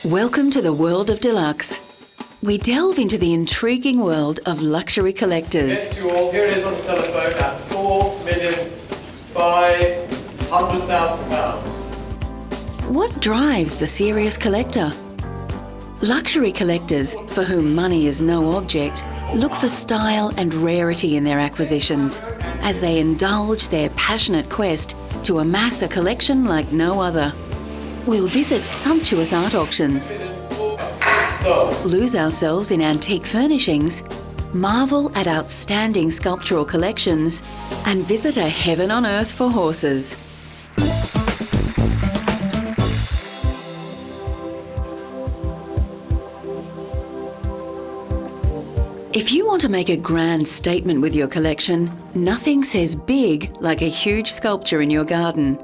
Welcome to the world of Deluxe. We delve into the intriguing world of luxury collectors. Yes, you all. Here it is on the telephone at £4,500,000. What drives the serious collector? Luxury collectors, for whom money is no object, look for style and rarity in their acquisitions as they indulge their passionate quest to amass a collection like no other. We'll visit sumptuous art auctions, lose ourselves in antique furnishings, marvel at outstanding sculptural collections, and visit a heaven on earth for horses. If you want to make a grand statement with your collection, nothing says big like a huge sculpture in your garden.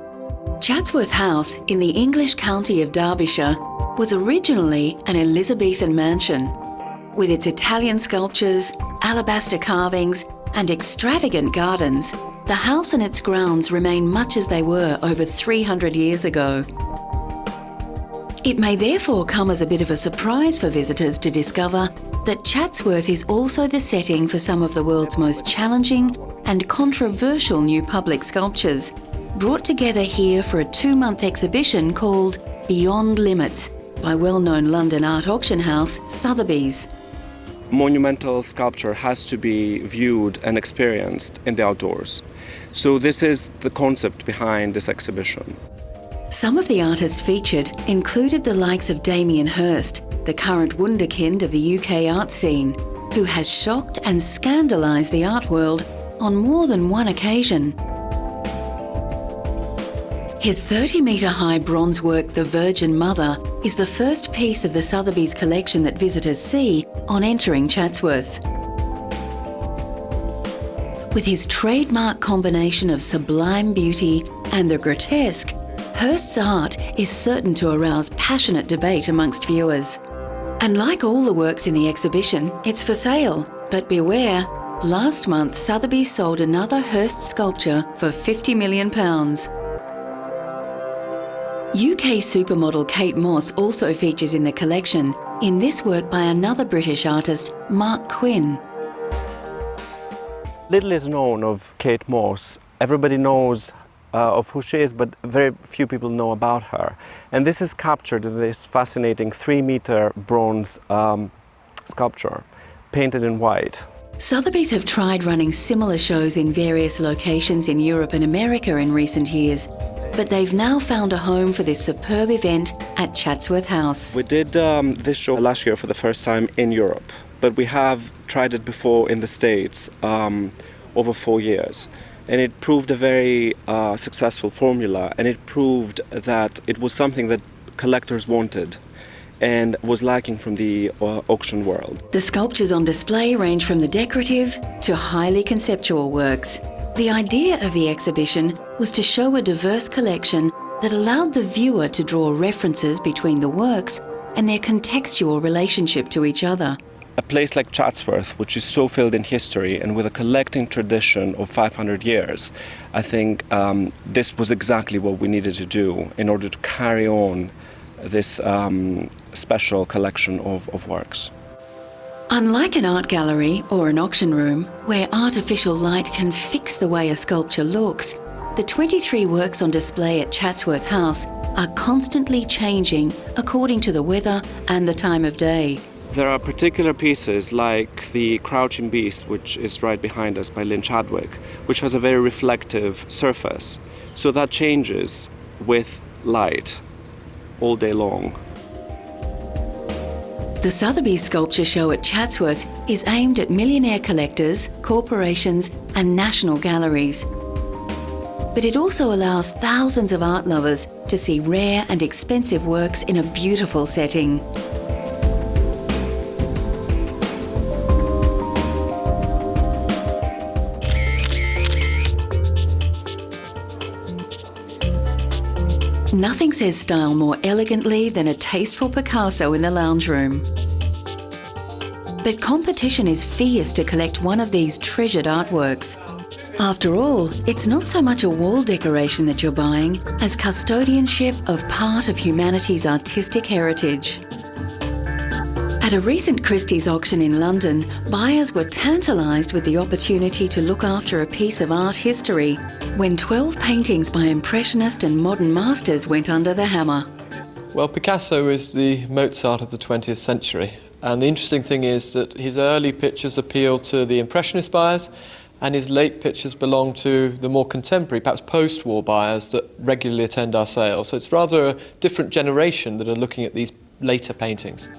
Chatsworth House in the English county of Derbyshire was originally an Elizabethan mansion. With its Italian sculptures, alabaster carvings and extravagant gardens, the house and its grounds remain much as they were over 300 years ago. It may therefore come as a bit of a surprise for visitors to discover that Chatsworth is also the setting for some of the world's most challenging and controversial new public sculptures, brought together here for a 2-month exhibition called Beyond Limits by well-known London art auction house Sotheby's. Monumental sculpture has to be viewed and experienced in the outdoors. So this is the concept behind this exhibition. Some of the artists featured included the likes of Damien Hirst, the current wunderkind of the UK art scene, who has shocked and scandalised the art world on more than one occasion. His 30-metre-high bronze work, The Virgin Mother, is the first piece of the Sotheby's collection that visitors see on entering Chatsworth. With his trademark combination of sublime beauty and the grotesque, Hirst's art is certain to arouse passionate debate amongst viewers. And like all the works in the exhibition, it's for sale. But beware, last month Sotheby's sold another Hirst sculpture for £50 million. UK supermodel Kate Moss also features in the collection, in this work by another British artist, Mark Quinn. Little is known of Kate Moss. Everybody knows of who she is, but very few people know about her. And this is captured in this fascinating 3-meter bronze sculpture, painted in white. Sotheby's have tried running similar shows in various locations in Europe and America in recent years, but they've now found a home for this superb event at Chatsworth House. We did this show last year for the first time in Europe, but we have tried it before in the States over 4 years. And it proved a very successful formula, and it proved that it was something that collectors wanted and was lacking from the auction world. The sculptures on display range from the decorative to highly conceptual works. The idea of the exhibition was to show a diverse collection that allowed the viewer to draw references between the works and their contextual relationship to each other. A place like Chatsworth, which is so filled in history and with a collecting tradition of 500 years, I think this was exactly what we needed to do in order to carry on this special collection of works. Unlike an art gallery or an auction room, where artificial light can fix the way a sculpture looks, the 23 works on display at Chatsworth House are constantly changing according to the weather and the time of day. There are particular pieces like the Crouching Beast, which is right behind us by Lynn Chadwick, which has a very reflective surface. So that changes with light all day long. The Sotheby's Sculpture Show at Chatsworth is aimed at millionaire collectors, corporations and national galleries. But it also allows thousands of art lovers to see rare and expensive works in a beautiful setting. Nothing says style more elegantly than a tasteful Picasso in the lounge room. But competition is fierce to collect one of these treasured artworks. After all, it's not so much a wall decoration that you're buying as custodianship of part of humanity's artistic heritage. At a recent Christie's auction in London, buyers were tantalised with the opportunity to look after a piece of art history when 12 paintings by Impressionist and modern masters went under the hammer. Well, Picasso is the Mozart of the 20th century. And the interesting thing is that his early pictures appealed to the Impressionist buyers, and his late pictures belong to the more contemporary, perhaps post-war buyers that regularly attend our sales. So it's rather a different generation that are looking at these later paintings.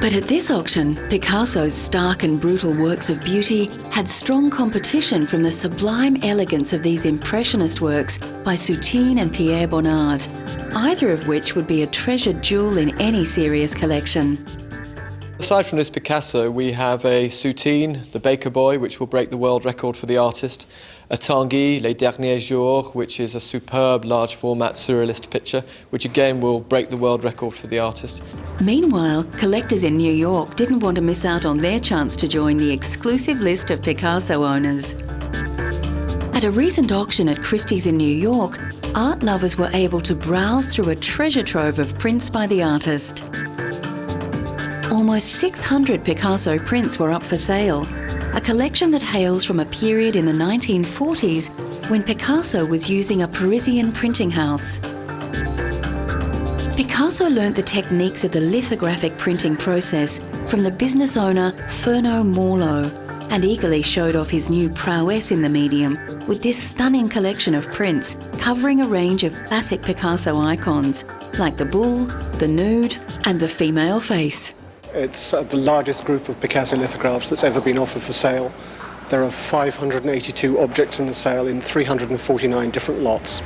But at this auction, Picasso's stark and brutal works of beauty had strong competition from the sublime elegance of these Impressionist works by Soutine and Pierre Bonnard, either of which would be a treasured jewel in any serious collection. Aside from this Picasso, we have a Soutine, the Baker Boy, which will break the world record for the artist, a Tanguy, Les Derniers Jours, which is a superb large format surrealist picture, which again will break the world record for the artist. Meanwhile, collectors in New York didn't want to miss out on their chance to join the exclusive list of Picasso owners. At a recent auction at Christie's in New York, art lovers were able to browse through a treasure trove of prints by the artist. Almost 600 Picasso prints were up for sale, a collection that hails from a period in the 1940s when Picasso was using a Parisian printing house. Picasso learnt the techniques of the lithographic printing process from the business owner Fernand Morlot and eagerly showed off his new prowess in the medium with this stunning collection of prints covering a range of classic Picasso icons like the bull, the nude and the female face. It's the largest group of Picasso lithographs that's ever been offered for sale. There are 582 objects in the sale in 349 different lots.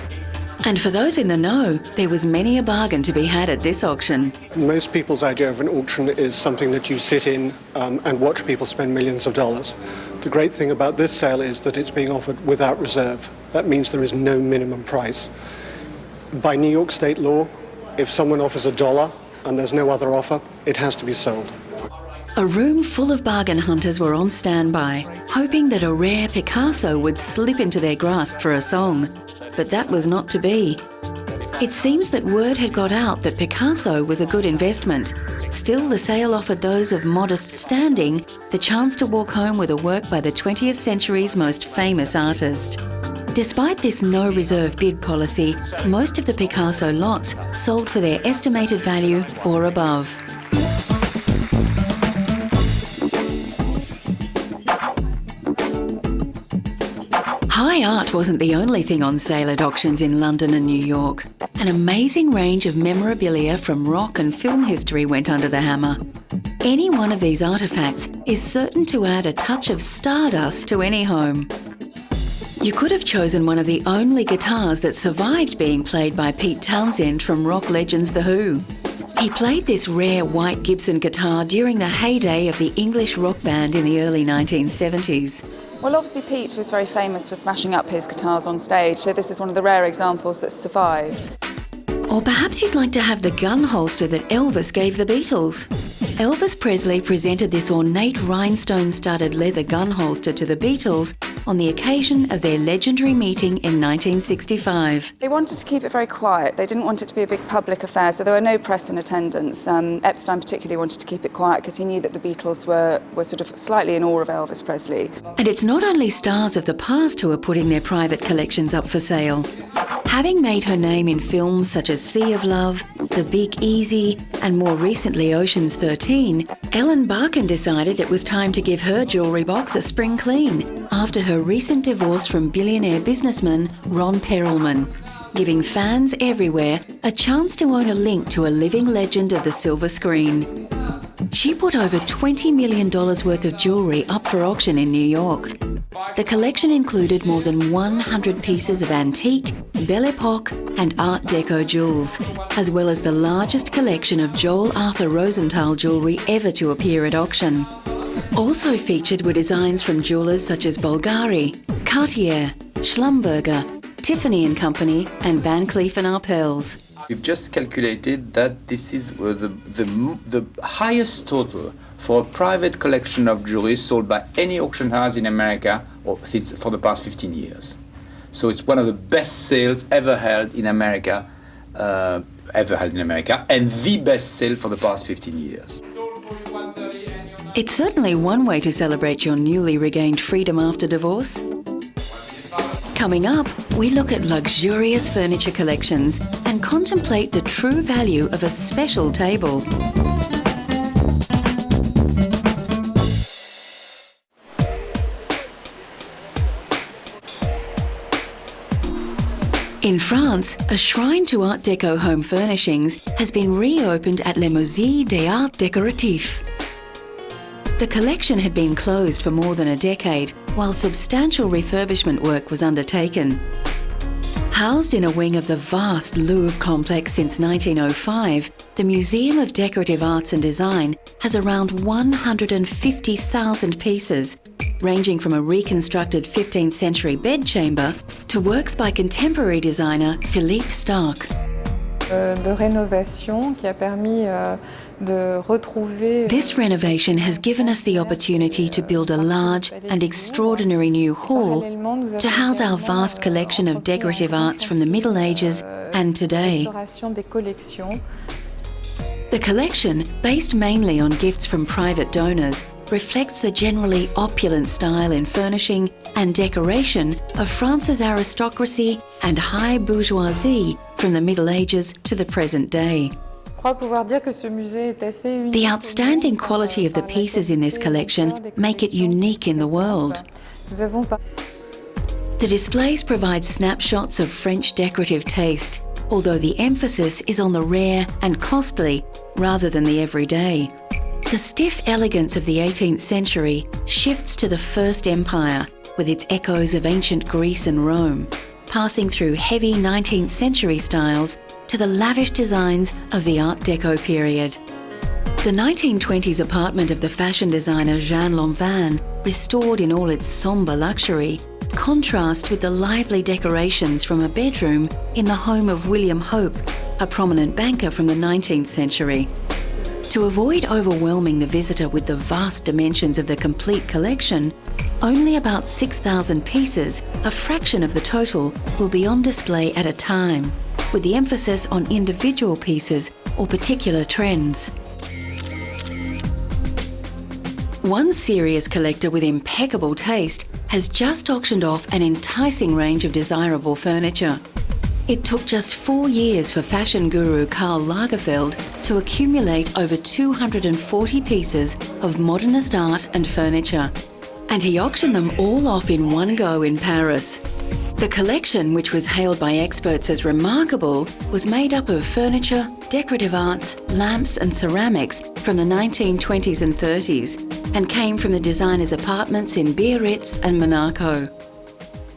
And for those in the know, there was many a bargain to be had at this auction. Most people's idea of an auction is something that you sit in and watch people spend millions of dollars. The great thing about this sale is that it's being offered without reserve. That means there is no minimum price. By New York state law, if someone offers $1 and there's no other offer, it has to be sold. A room full of bargain hunters were on standby, hoping that a rare Picasso would slip into their grasp for a song. But that was not to be. It seems that word had got out that Picasso was a good investment. Still, the sale offered those of modest standing the chance to walk home with a work by the 20th century's most famous artist. Despite this no-reserve bid policy, most of the Picasso lots sold for their estimated value or above. High art wasn't the only thing on sale at auctions in London and New York. An amazing range of memorabilia from rock and film history went under the hammer. Any one of these artefacts is certain to add a touch of stardust to any home. You could have chosen one of the only guitars that survived being played by Pete Townshend from rock legends The Who. He played this rare white Gibson guitar during the heyday of the English rock band in the early 1970s. Well, obviously Pete was very famous for smashing up his guitars on stage, so this is one of the rare examples that survived. Or perhaps you'd like to have the gun holster that Elvis gave the Beatles. Elvis Presley presented this ornate rhinestone-studded leather gun holster to the Beatles on the occasion of their legendary meeting in 1965. They wanted to keep it very quiet. They didn't want it to be a big public affair, so there were no press in attendance. Epstein particularly wanted to keep it quiet because he knew that the Beatles were sort of slightly in awe of Elvis Presley. And it's not only stars of the past who are putting their private collections up for sale. Having made her name in films such as Sea of Love, The Big Easy, and more recently Ocean's 13, Ellen Barkin decided it was time to give her jewellery box a spring clean after her recent divorce from billionaire businessman Ron Perelman, giving fans everywhere a chance to own a link to a living legend of the silver screen. She put over $20 million worth of jewellery up for auction in New York. The collection included more than 100 pieces of antique, Belle Epoque and Art Deco jewels, as well as the largest collection of Joel Arthur Rosenthal jewellery ever to appear at auction. Also featured were designs from jewellers such as Bulgari, Cartier, Schlumberger, Tiffany & Company and Van Cleef & Arpels. We've just calculated that this is the highest total for a private collection of jewelry sold by any auction house in America for the past 15 years. So it's one of the best sales ever held in America, and the best sale for the past 15 years. It's certainly one way to celebrate your newly regained freedom after divorce. Coming up, we look at luxurious furniture collections and contemplate the true value of a special table. In France, a shrine to Art Deco home furnishings has been reopened at Le Musée des Arts Décoratifs. The collection had been closed for more than a decade, while substantial refurbishment work was undertaken. Housed in a wing of the vast Louvre complex since 1905, the Museum of Decorative Arts and Design has around 150,000 pieces, ranging from a reconstructed 15th century bedchamber to works by contemporary designer Philippe Starck. De rénovation qui a permis de retrouver. This renovation has given us the opportunity to build a large and extraordinary new hall to house our vast collection of decorative arts from the Middle Ages and today. The collection, based mainly on gifts from private donors, reflects the generally opulent style in furnishing and decoration of France's aristocracy and high bourgeoisie from the Middle Ages to the present day. The outstanding quality of the pieces in this collection make it unique in the world. The displays provide snapshots of French decorative taste, although the emphasis is on the rare and costly rather than the everyday. The stiff elegance of the 18th century shifts to the First Empire with its echoes of ancient Greece and Rome, passing through heavy 19th century styles to the lavish designs of the Art Deco period. The 1920s apartment of the fashion designer Jean Lanvin, restored in all its sombre luxury, contrasts with the lively decorations from a bedroom in the home of William Hope, a prominent banker from the 19th century. To avoid overwhelming the visitor with the vast dimensions of the complete collection, only about 6,000 pieces, a fraction of the total, will be on display at a time, with the emphasis on individual pieces or particular trends. One serious collector with impeccable taste has just auctioned off an enticing range of desirable furniture. It took just 4 years for fashion guru Karl Lagerfeld to accumulate over 240 pieces of modernist art and furniture, and he auctioned them all off in one go in Paris. The collection, which was hailed by experts as remarkable, was made up of furniture, decorative arts, lamps and ceramics from the 1920s and 30s, and came from the designer's apartments in Biarritz and Monaco.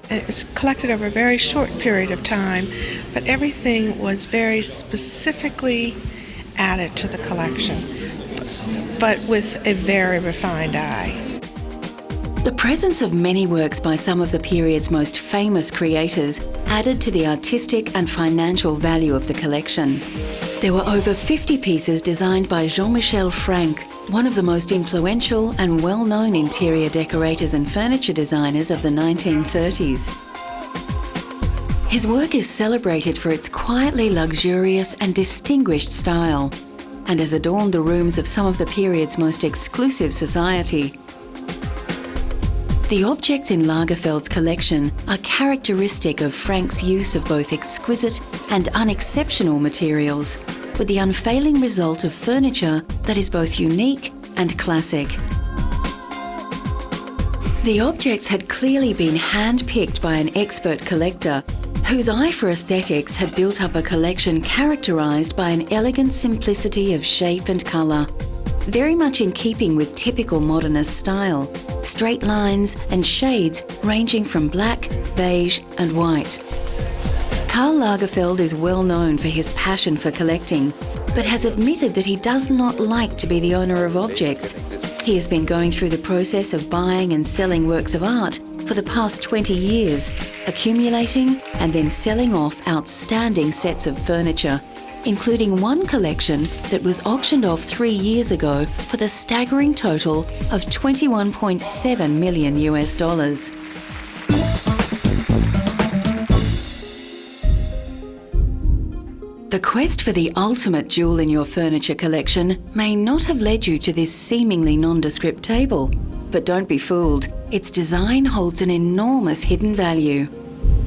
It was collected over a very short period of time, but everything was very specifically added to the collection, but with a very refined eye. The presence of many works by some of the period's most famous creators added to the artistic and financial value of the collection. There were over 50 pieces designed by Jean-Michel Frank, one of the most influential and well-known interior decorators and furniture designers of the 1930s. His work is celebrated for its quietly luxurious and distinguished style, and has adorned the rooms of some of the period's most exclusive society. The objects in Lagerfeld's collection are characteristic of Frank's use of both exquisite and unexceptional materials, with the unfailing result of furniture that is both unique and classic. The objects had clearly been hand-picked by an expert collector whose eye for aesthetics had built up a collection characterised by an elegant simplicity of shape and colour, very much in keeping with typical modernist style, straight lines and shades ranging from black, beige and white. Karl Lagerfeld is well known for his passion for collecting, but has admitted that he does not like to be the owner of objects. He has been going through the process of buying and selling works of art for the past 20 years, accumulating and then selling off outstanding sets of furniture. including one collection that was auctioned off 3 years ago for the staggering total of $21.7 million US. The quest for the ultimate jewel in your furniture collection may not have led you to this seemingly nondescript table, but don't be fooled, its design holds an enormous hidden value.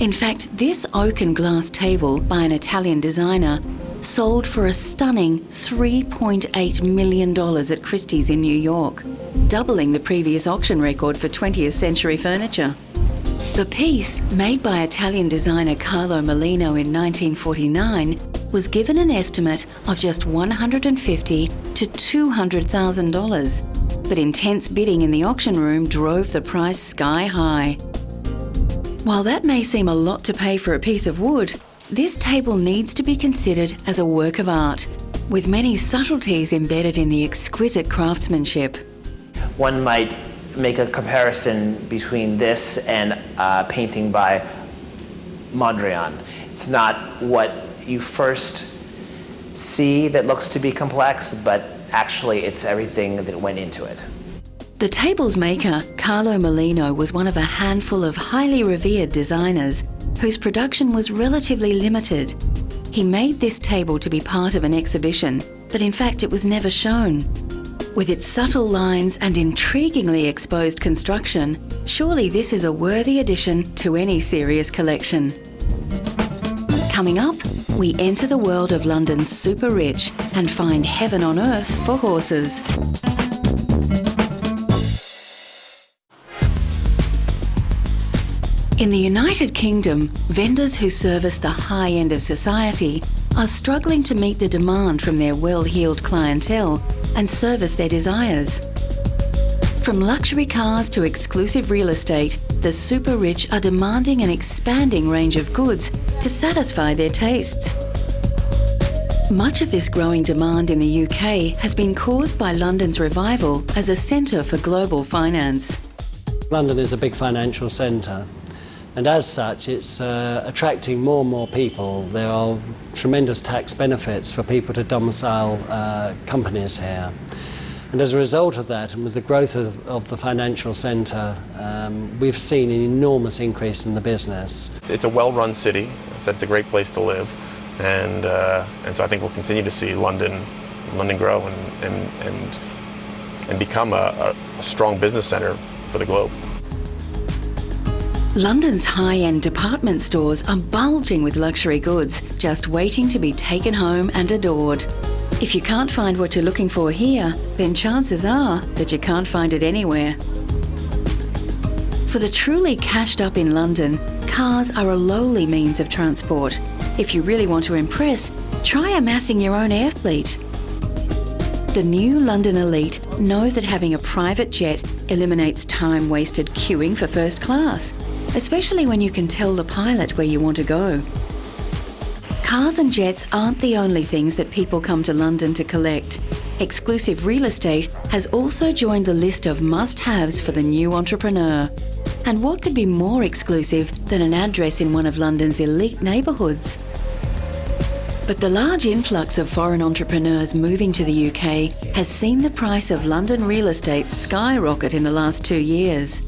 In fact, this oak and glass table by an Italian designer sold for a stunning $3.8 million at Christie's in New York, doubling the previous auction record for 20th century furniture. The piece, made by Italian designer Carlo Molino in 1949, was given an estimate of just $150,000 to $200,000, but intense bidding in the auction room drove the price sky high. While that may seem a lot to pay for a piece of wood, this table needs to be considered as a work of art, with many subtleties embedded in the exquisite craftsmanship. One might make a comparison between this and a painting by Mondrian. It's not what you first see that looks to be complex, but actually it's everything that went into it. The table's maker, Carlo Molino, was one of a handful of highly revered designers whose production was relatively limited. He made this table to be part of an exhibition, but in fact it was never shown. With its subtle lines and intriguingly exposed construction, surely this is a worthy addition to any serious collection. Coming up, we enter the world of London's super rich and find heaven on earth for horses. In the United Kingdom, vendors who service the high end of society are struggling to meet the demand from their well-heeled clientele and service their desires. From luxury cars to exclusive real estate, the super rich are demanding an expanding range of goods to satisfy their tastes. Much of this growing demand in the UK has been caused by London's revival as a centre for global finance. London is a big financial centre, and as such it's attracting more and more people. There are tremendous tax benefits for people to domicile companies here. And as a result of that, and with the growth of the financial centre, we've seen an enormous increase in the business. It's a well-run city. It's a great place to live, and so I think we'll continue to see London grow and become a strong business centre for the globe. London's high-end department stores are bulging with luxury goods, just waiting to be taken home and adored. If you can't find what you're looking for here, then chances are that you can't find it anywhere. For the truly cashed up in London, cars are a lowly means of transport. If you really want to impress, try amassing your own air fleet. The new London elite know that having a private jet eliminates time wasted queuing for first class, especially when you can tell the pilot where you want to go. Cars and jets aren't the only things that people come to London to collect. Exclusive real estate has also joined the list of must-haves for the new entrepreneur. And what could be more exclusive than an address in one of London's elite neighbourhoods? But the large influx of foreign entrepreneurs moving to the UK has seen the price of London real estate skyrocket in the last 2 years.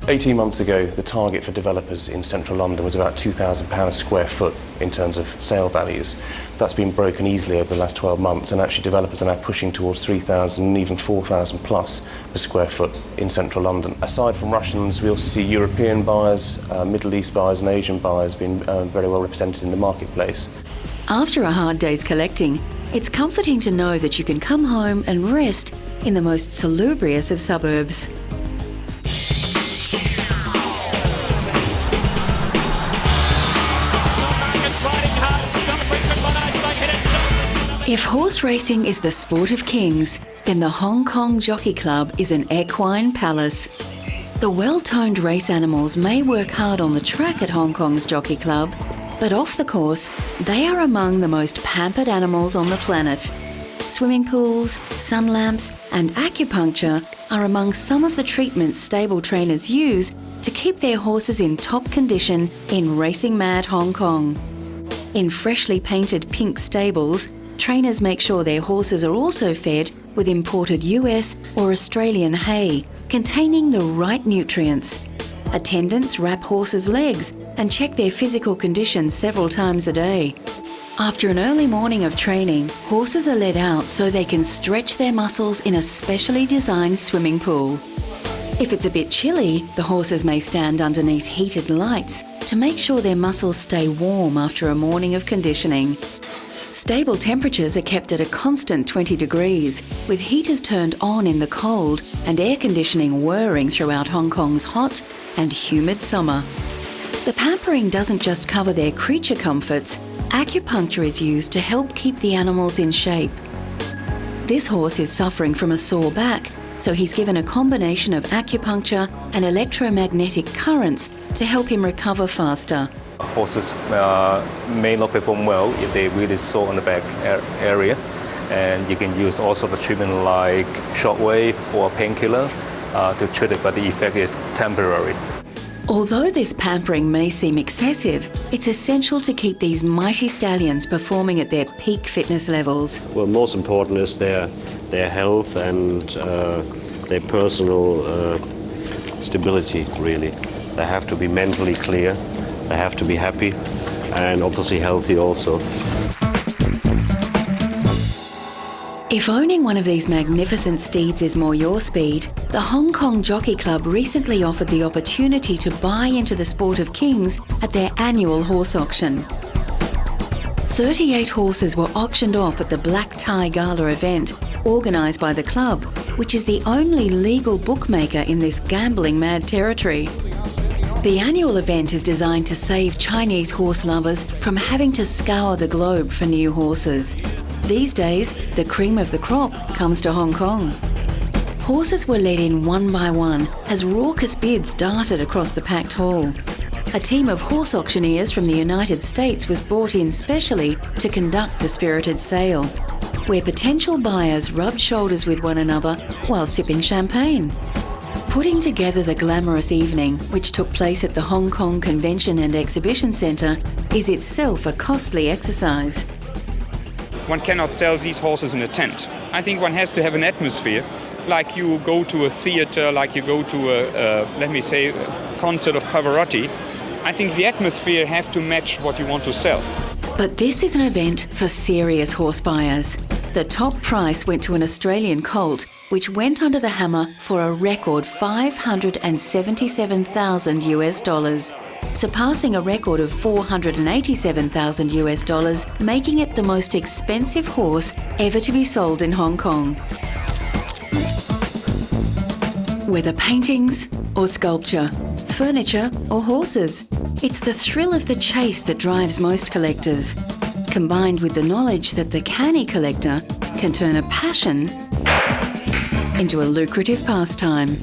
18 months ago, the target for developers in central London was about £2,000 a square foot in terms of sale values. That's been broken easily over the last 12 months, and actually developers are now pushing towards 3,000 and even 4,000 plus per square foot in central London. Aside from Russians, we also see European buyers, Middle East buyers and Asian buyers being very well represented in the marketplace. After a hard day's collecting, it's comforting to know that you can come home and rest in the most salubrious of suburbs. If horse racing is the sport of kings, then the Hong Kong Jockey Club is an equine palace. The well-toned race animals may work hard on the track at Hong Kong's Jockey Club, but off the course, they are among the most pampered animals on the planet. Swimming pools, sun lamps, and acupuncture are among some of the treatments stable trainers use to keep their horses in top condition in racing-mad Hong Kong. In freshly painted pink stables, trainers make sure their horses are also fed with imported US or Australian hay, containing the right nutrients. Attendants wrap horses' legs and check their physical condition several times a day. After an early morning of training, horses are led out so they can stretch their muscles in a specially designed swimming pool. If it's a bit chilly, the horses may stand underneath heated lights to make sure their muscles stay warm after a morning of conditioning. Stable temperatures are kept at a constant 20 degrees, with heaters turned on in the cold and air conditioning whirring throughout Hong Kong's hot and humid summer. The pampering doesn't just cover their creature comforts, acupuncture is used to help keep the animals in shape. This horse is suffering from a sore back, so he's given a combination of acupuncture and electromagnetic currents to help him recover faster. Horses may not perform well if they're really sore on the back area, and you can use all sorts of treatment like shockwave or painkiller to treat it, but the effect is temporary. Although this pampering may seem excessive, it's essential to keep these mighty stallions performing at their peak fitness levels. Well, most important is their health and their personal stability, really. They have to be mentally clear, they have to be happy, and obviously healthy also. If owning one of these magnificent steeds is more your speed, the Hong Kong Jockey Club recently offered the opportunity to buy into the sport of kings at their annual horse auction. 38 horses were auctioned off at the Black Tie Gala event, organised by the club, which is the only legal bookmaker in this gambling-mad territory. The annual event is designed to save Chinese horse lovers from having to scour the globe for new horses. These days, the cream of the crop comes to Hong Kong. Horses were led in one by one as raucous bids darted across the packed hall. A team of horse auctioneers from the United States was brought in specially to conduct the spirited sale, where potential buyers rubbed shoulders with one another while sipping champagne. Putting together the glamorous evening, which took place at the Hong Kong Convention and Exhibition Centre, is itself a costly exercise. One cannot sell these horses in a tent. I think one has to have an atmosphere, like you go to a theatre, like you go to a concert of Pavarotti. I think the atmosphere has to match what you want to sell. But this is an event for serious horse buyers. The top price went to an Australian colt, which went under the hammer for a record $577,000 US, surpassing a record of $487,000 US, making it the most expensive horse ever to be sold in Hong Kong. Whether paintings or sculpture, furniture or horses, it's the thrill of the chase that drives most collectors, combined with the knowledge that the canny collector can turn a passion into a lucrative pastime.